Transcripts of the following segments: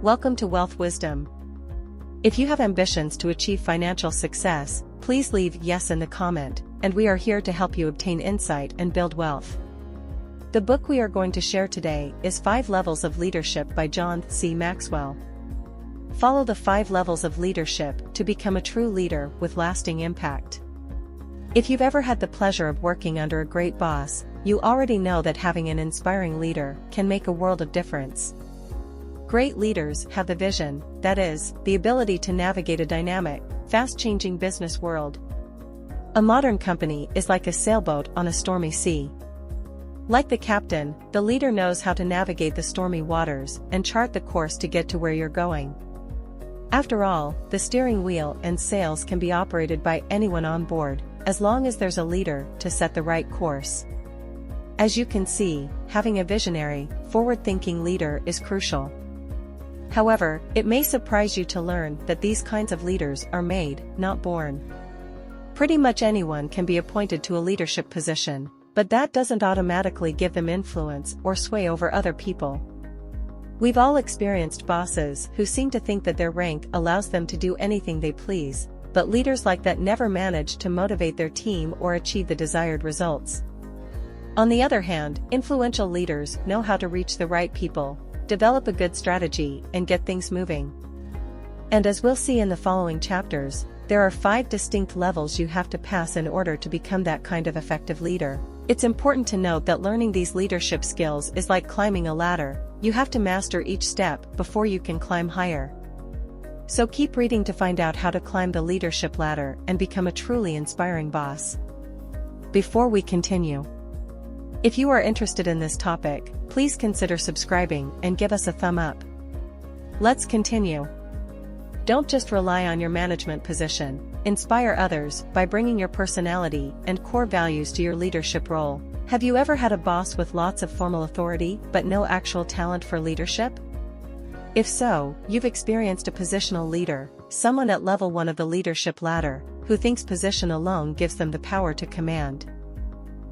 Welcome to Wealth Wisdom. If you have ambitions to achieve financial success, please leave yes in the comment, and we are here to help you obtain insight and build wealth. The book we are going to share today is 5 Levels of Leadership by John C. Maxwell. Follow the 5 levels of leadership to become a true leader with lasting impact. If you've ever had the pleasure of working under a great boss, you already know that having an inspiring leader can make a world of difference. Great leaders have the vision, that is, the ability to navigate a dynamic, fast-changing business world. A modern company is like a sailboat on a stormy sea. Like the captain, the leader knows how to navigate the stormy waters and chart the course to get to where you're going. After all, the steering wheel and sails can be operated by anyone on board, as long as there's a leader to set the right course. As you can see, having a visionary, forward-thinking leader is crucial. However, it may surprise you to learn that these kinds of leaders are made, not born. Pretty much anyone can be appointed to a leadership position, but that doesn't automatically give them influence or sway over other people. We've all experienced bosses who seem to think that their rank allows them to do anything they please, but leaders like that never manage to motivate their team or achieve the desired results. On the other hand, influential leaders know how to reach the right people, develop a good strategy, and get things moving. And as we'll see in the following chapters, there are 5 distinct levels you have to pass in order to become that kind of effective leader. It's important to note that learning these leadership skills is like climbing a ladder. You have to master each step before you can climb higher. So keep reading to find out how to climb the leadership ladder and become a truly inspiring boss. Before we continue, if you are interested in this topic, please consider subscribing and give us a thumb up. Let's continue. Don't just rely on your management position. Inspire others by bringing your personality and core values to your leadership role. Have you ever had a boss with lots of formal authority but no actual talent for leadership? If so, you've experienced a positional leader, someone at level 1 of the leadership ladder, who thinks position alone gives them the power to command.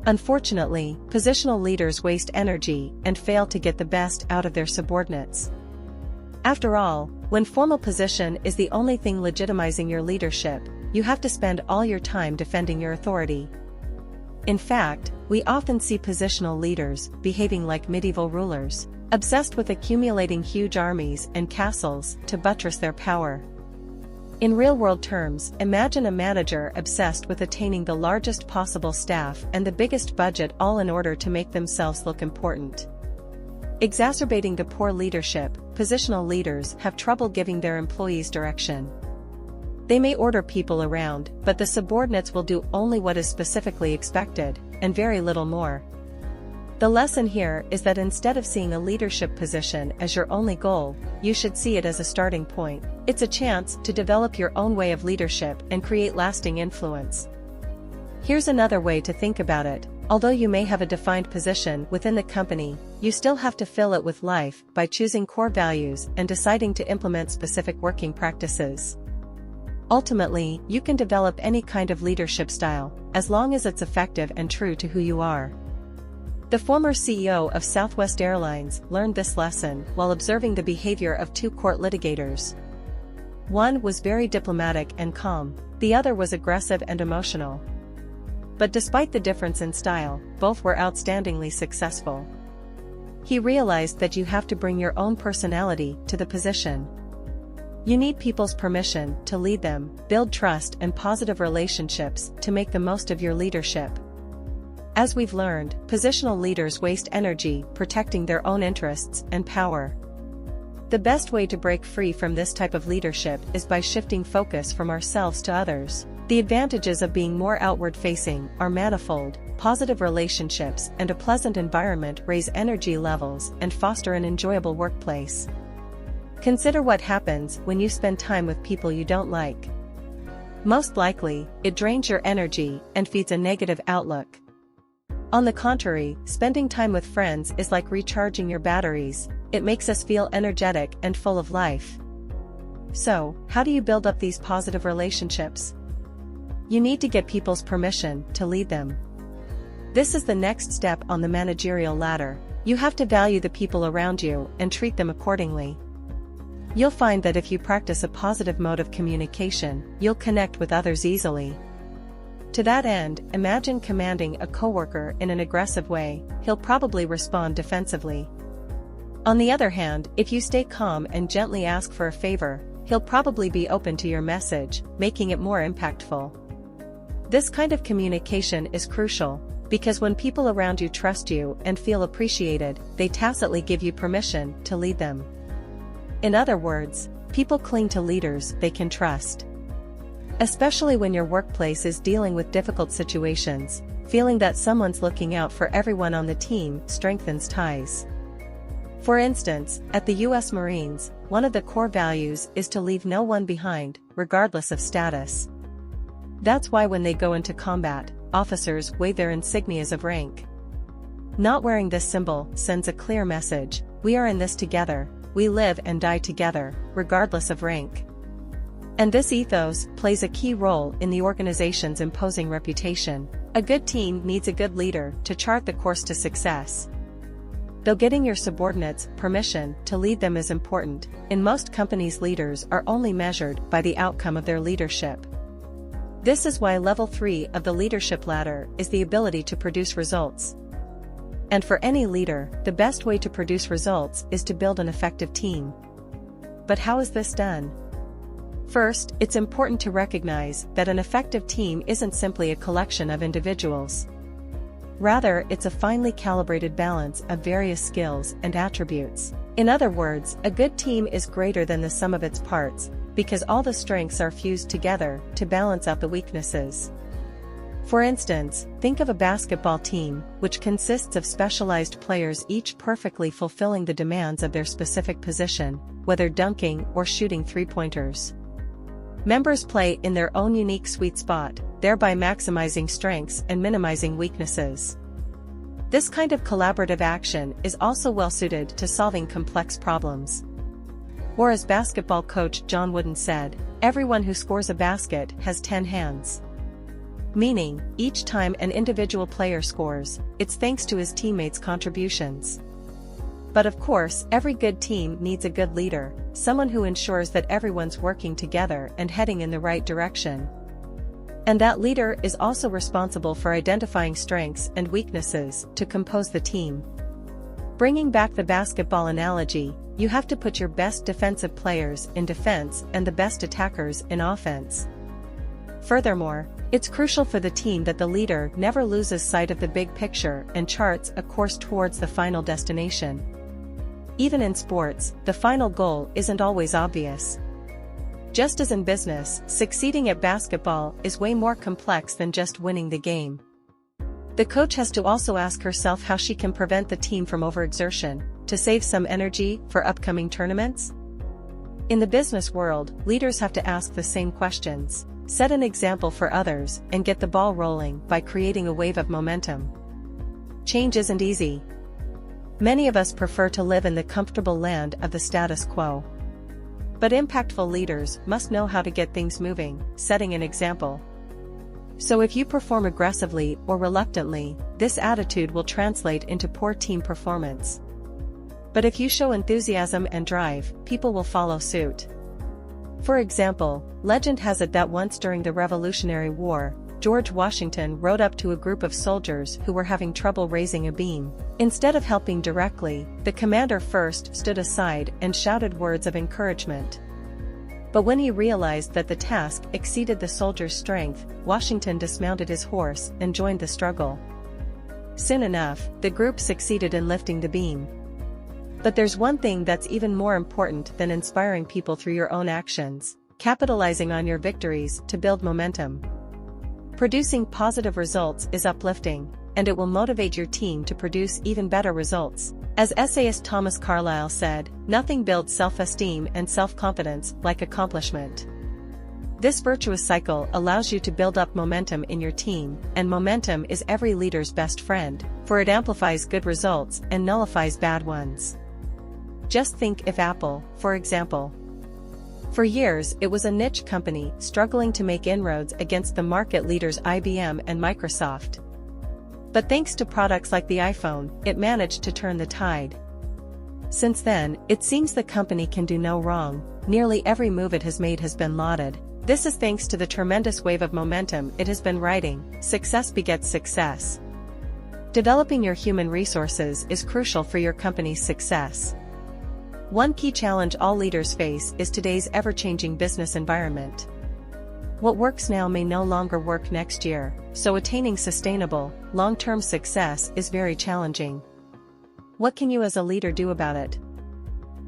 Unfortunately, positional leaders waste energy and fail to get the best out of their subordinates. After all, when formal position is the only thing legitimizing your leadership, you have to spend all your time defending your authority. In fact, we often see positional leaders behaving like medieval rulers, obsessed with accumulating huge armies and castles to buttress their power. In real-world terms, imagine a manager obsessed with attaining the largest possible staff and the biggest budget, all in order to make themselves look important. Exacerbating the poor leadership, positional leaders have trouble giving their employees direction. They may order people around, but the subordinates will do only what is specifically expected, and very little more. The lesson here is that instead of seeing a leadership position as your only goal, you should see it as a starting point. It's a chance to develop your own way of leadership and create lasting influence. Here's another way to think about it. Although you may have a defined position within the company, you still have to fill it with life by choosing core values and deciding to implement specific working practices. Ultimately, you can develop any kind of leadership style, as long as it's effective and true to who you are. The former CEO of Southwest Airlines learned this lesson while observing the behavior of 2 court litigators. One was very diplomatic and calm, the other was aggressive and emotional. But despite the difference in style, both were outstandingly successful. He realized that you have to bring your own personality to the position. You need people's permission to lead them, build trust and positive relationships to make the most of your leadership. As we've learned, positional leaders waste energy protecting their own interests and power. The best way to break free from this type of leadership is by shifting focus from ourselves to others. The advantages of being more outward-facing are manifold. Positive relationships and a pleasant environment raise energy levels and foster an enjoyable workplace. Consider what happens when you spend time with people you don't like. Most likely, it drains your energy and feeds a negative outlook. On the contrary, spending time with friends is like recharging your batteries. It makes us feel energetic and full of life. So, how do you build up these positive relationships? You need to get people's permission to lead them. This is the next step on the managerial ladder. You have to value the people around you and treat them accordingly. You'll find that if you practice a positive mode of communication, you'll connect with others easily. To that end, imagine commanding a coworker in an aggressive way. He'll probably respond defensively. On the other hand, if you stay calm and gently ask for a favor, he'll probably be open to your message, making it more impactful. This kind of communication is crucial, because when people around you trust you and feel appreciated, they tacitly give you permission to lead them. In other words, people cling to leaders they can trust. Especially when your workplace is dealing with difficult situations, feeling that someone's looking out for everyone on the team strengthens ties. For instance, at the U.S. Marines, one of the core values is to leave no one behind, regardless of status. That's why when they go into combat, officers wave their insignias of rank. Not wearing this symbol sends a clear message: we are in this together, we live and die together, regardless of rank. And this ethos plays a key role in the organization's imposing reputation. A good team needs a good leader to chart the course to success. Though getting your subordinates permission to lead them is important, in most companies leaders are only measured by the outcome of their leadership. This is why level 3 of the leadership ladder is the ability to produce results. And for any leader, the best way to produce results is to build an effective team. But how is this done? First, it's important to recognize that an effective team isn't simply a collection of individuals. Rather, it's a finely calibrated balance of various skills and attributes. In other words, a good team is greater than the sum of its parts, because all the strengths are fused together to balance out the weaknesses. For instance, think of a basketball team, which consists of specialized players each perfectly fulfilling the demands of their specific position, whether dunking or shooting three-pointers. Members play in their own unique sweet spot, thereby maximizing strengths and minimizing weaknesses. This kind of collaborative action is also well suited to solving complex problems. Or as basketball coach John Wooden said, everyone who scores a basket has 10 hands. Meaning, each time an individual player scores, it's thanks to his teammates' contributions. But of course, every good team needs a good leader, someone who ensures that everyone's working together and heading in the right direction. And that leader is also responsible for identifying strengths and weaknesses to compose the team. Bringing back the basketball analogy, you have to put your best defensive players in defense and the best attackers in offense. Furthermore, it's crucial for the team that the leader never loses sight of the big picture and charts a course towards the final destination. Even in sports, the final goal isn't always obvious. Just as in business, succeeding at basketball is way more complex than just winning the game. The coach has to also ask herself how she can prevent the team from overexertion, to save some energy for upcoming tournaments. In the business world, leaders have to ask the same questions, set an example for others, and get the ball rolling by creating a wave of momentum. Change isn't easy. Many of us prefer to live in the comfortable land of the status quo. But impactful leaders must know how to get things moving, setting an example. So if you perform aggressively or reluctantly, this attitude will translate into poor team performance. But if you show enthusiasm and drive, people will follow suit. For example, legend has it that once during the Revolutionary War, George Washington rode up to a group of soldiers who were having trouble raising a beam. Instead of helping directly, the commander first stood aside and shouted words of encouragement. But when he realized that the task exceeded the soldiers' strength, Washington dismounted his horse and joined the struggle. Soon enough, the group succeeded in lifting the beam. But there's one thing that's even more important than inspiring people through your own actions: capitalizing on your victories to build momentum. Producing positive results is uplifting, and it will motivate your team to produce even better results. As essayist Thomas Carlyle said, nothing builds self-esteem and self-confidence like accomplishment. This virtuous cycle allows you to build up momentum in your team, and momentum is every leader's best friend, for it amplifies good results and nullifies bad ones. Just think if Apple, for example. For years it was a niche company struggling to make inroads against the market leaders IBM and Microsoft. But thanks to products like the iPhone, it managed to turn the tide. Since then, it seems the company can do no wrong. Nearly every move it has made has been lauded. This is thanks to the tremendous wave of momentum it has been riding. Success begets success. Developing your human resources is crucial for your company's success. One key challenge all leaders face is today's ever-changing business environment. What works now may no longer work next year, so attaining sustainable, long-term success is very challenging. What can you as a leader do about it?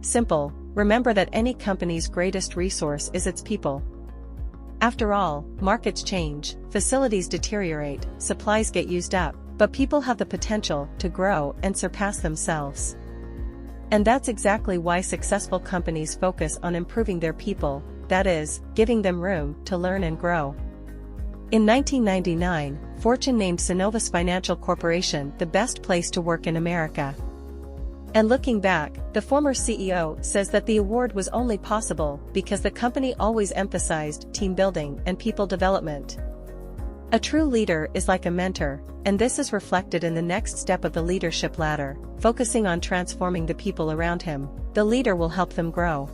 Simple, remember that any company's greatest resource is its people. After all, markets change, facilities deteriorate, supplies get used up, but people have the potential to grow and surpass themselves. And that's exactly why successful companies focus on improving their people, that is, giving them room to learn and grow. In 1999, Fortune named Synovus Financial Corporation the best place to work in America. And looking back, the former CEO says that the award was only possible because the company always emphasized team building and people development. A true leader is like a mentor, and this is reflected in the next step of the leadership ladder, focusing on transforming the people around him. The leader will help them grow.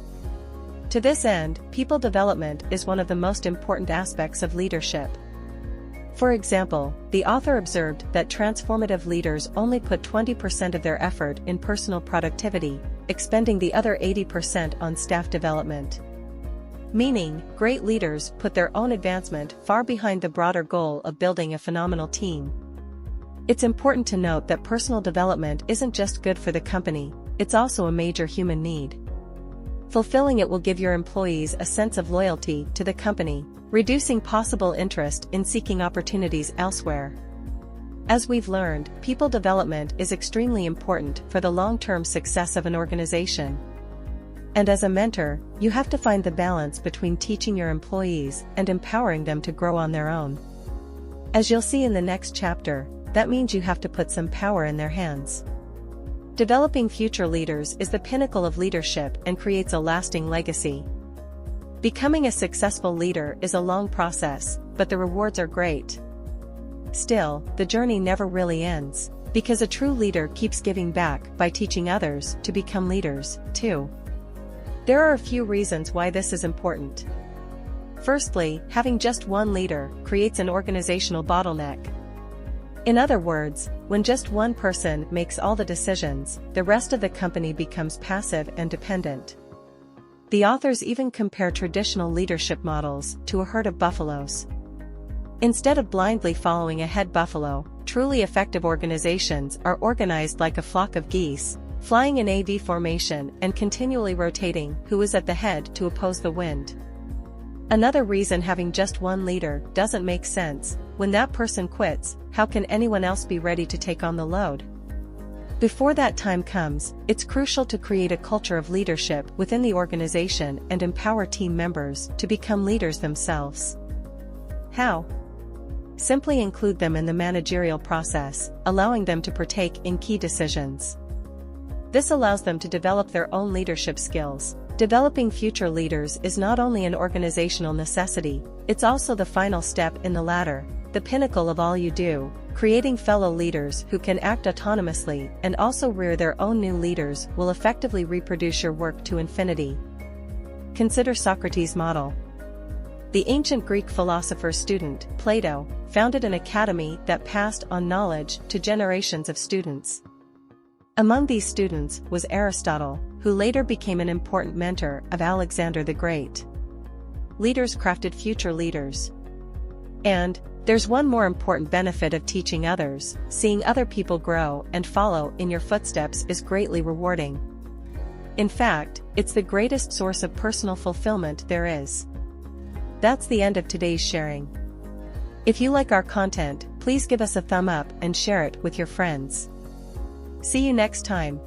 To this end, people development is one of the most important aspects of leadership. For example, the author observed that transformative leaders only put 20% of their effort in personal productivity, expending the other 80% on staff development. Meaning, great leaders put their own advancement far behind the broader goal of building a phenomenal team. It's important to note that personal development isn't just good for the company, it's also a major human need. Fulfilling it will give your employees a sense of loyalty to the company, reducing possible interest in seeking opportunities elsewhere. As we've learned, people development is extremely important for the long-term success of an organization. And as a mentor, you have to find the balance between teaching your employees and empowering them to grow on their own. As you'll see in the next chapter, that means you have to put some power in their hands. Developing future leaders is the pinnacle of leadership and creates a lasting legacy. Becoming a successful leader is a long process, but the rewards are great. Still, the journey never really ends, because a true leader keeps giving back by teaching others to become leaders, too. There are a few reasons why this is important. Firstly, having just one leader creates an organizational bottleneck. In other words, when just one person makes all the decisions, the rest of the company becomes passive and dependent. The authors even compare traditional leadership models to a herd of buffaloes. Instead of blindly following a head buffalo, truly effective organizations are organized like a flock of geese, flying in AV formation and continually rotating who is at the head to oppose the wind. Another reason having just one leader doesn't make sense: when that person quits, how can anyone else be ready to take on the load? Before that time comes, it's crucial to create a culture of leadership within the organization and empower team members to become leaders themselves. How? Simply include them in the managerial process, allowing them to partake in key decisions. This allows them to develop their own leadership skills. Developing future leaders is not only an organizational necessity, it's also the final step in the ladder, the pinnacle of all you do, creating fellow leaders who can act autonomously and also rear their own new leaders will effectively reproduce your work to infinity. Consider Socrates' model. The ancient Greek philosopher's student, Plato, founded an academy that passed on knowledge to generations of students. Among these students was Aristotle, who later became an important mentor of Alexander the Great. Leaders crafted future leaders. And there's one more important benefit of teaching others: seeing other people grow and follow in your footsteps is greatly rewarding. In fact, it's the greatest source of personal fulfillment there is. That's the end of today's sharing. If you like our content, please give us a thumb up and share it with your friends. See you next time.